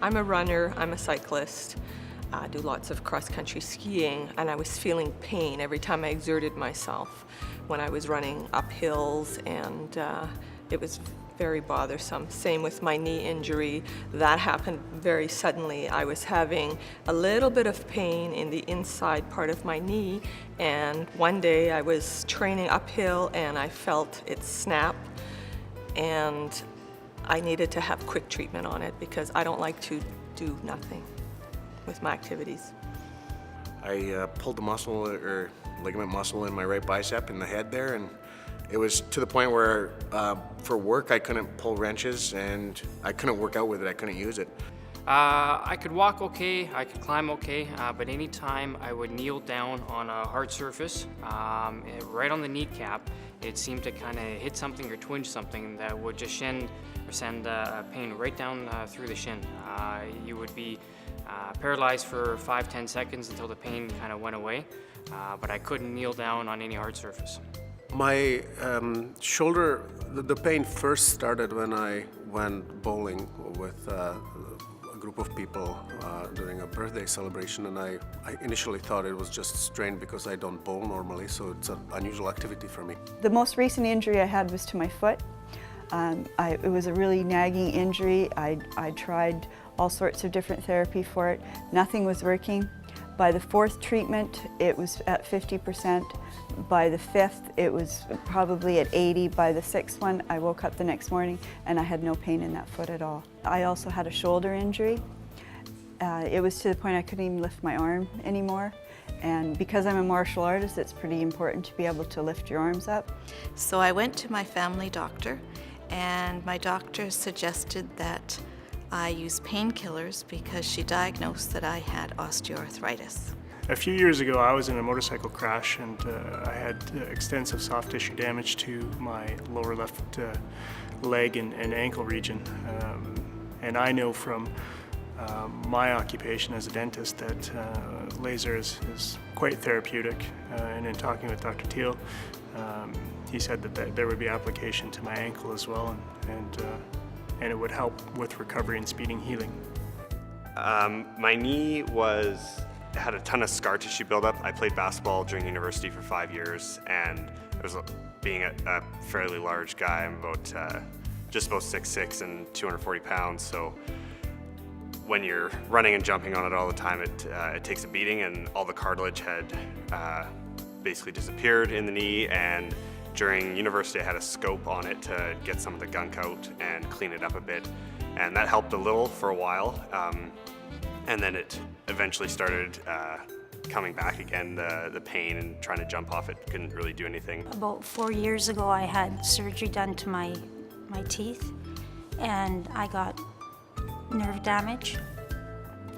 I'm a runner, I'm a cyclist. I do lots of cross-country skiing, and I was feeling pain every time I exerted myself when I was running up hills, and it was very bothersome. Same with my knee injury. That happened very suddenly. I was having a little bit of pain in the inside part of my knee, and one day I was training uphill and I felt it snap, and I needed to have quick treatment on it because I don't like to do nothing with my activities. I pulled the muscle or ligament muscle in my right bicep in the head there, and it was to the point where for work I couldn't pull wrenches and I couldn't work out with it, I couldn't use it. I could walk okay, I could climb okay, but anytime I would kneel down on a hard surface, right on the kneecap, it seemed to kind of hit something or twinge something that would just send pain right down through the shin. You would be paralyzed for 5-10 seconds until the pain kind of went away, but I couldn't kneel down on any hard surface. My shoulder, the pain first started when I went bowling with a group of people during a birthday celebration, and I initially thought it was just strained because I don't bowl normally, so it's an unusual activity for me. The most recent injury I had was to my foot. It was a really nagging injury. I tried all sorts of different therapy for it. Nothing was working. By the fourth treatment, it was at 50%. By the fifth, it was probably at 80. By the sixth one, I woke up the next morning and I had no pain in that foot at all. I also had a shoulder injury. It was to the point I couldn't even lift my arm anymore. And because I'm a martial artist, it's pretty important to be able to lift your arms up. So I went to my family doctor, and my doctor suggested that I use painkillers because she diagnosed that I had osteoarthritis. A few years ago, I was in a motorcycle crash, and I had extensive soft tissue damage to my lower left leg and ankle region. And I know from my occupation as a dentist that laser is quite therapeutic. And in talking with Dr. Thiel, he said that there would be application to my ankle as well, and it would help with recovery and speeding healing. My knee had a ton of scar tissue buildup. I played basketball during university for 5 years, and being a fairly large guy, I'm just about 6'6" and 240 pounds, so when you're running and jumping on it all the time, it takes a beating, and all the cartilage had basically disappeared in the knee, and during university I had a scope on it to get some of the gunk out and clean it up a bit, and that helped a little for a while, and then it eventually started coming back again, the pain, and trying to jump off it, couldn't really do anything. About 4 years ago I had surgery done to my teeth, and I got nerve damage.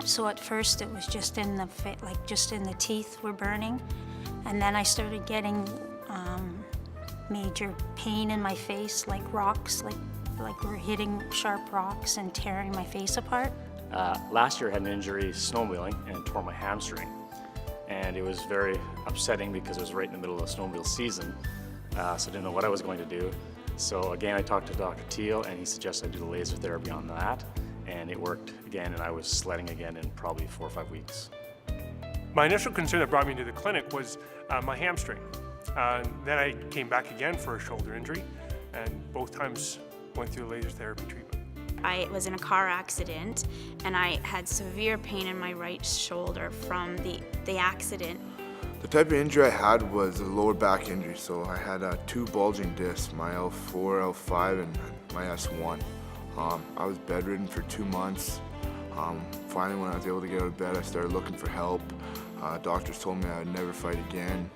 So at first it was just in the teeth were burning, and then I started getting major pain in my face, like rocks, like we're hitting sharp rocks and tearing my face apart. Last year I had an injury snowmobiling and tore my hamstring, and it was very upsetting because it was right in the middle of the snowmobile season, so I didn't know what I was going to do. So again, I talked to Dr. Thiel, and he suggested I do the laser therapy on that, and it worked again, and I was sledding again in probably 4 or 5 weeks. My initial concern that brought me to the clinic was my hamstring. Then I came back again for a shoulder injury, and both times went through laser therapy treatment. I was in a car accident, and I had severe pain in my right shoulder from the accident. The type of injury I had was a lower back injury, so I had 2 bulging discs, my L4, L5, and my S1. I was bedridden for 2 months. Finally, when I was able to get out of bed, I started looking for help. Doctors told me I would never fight again.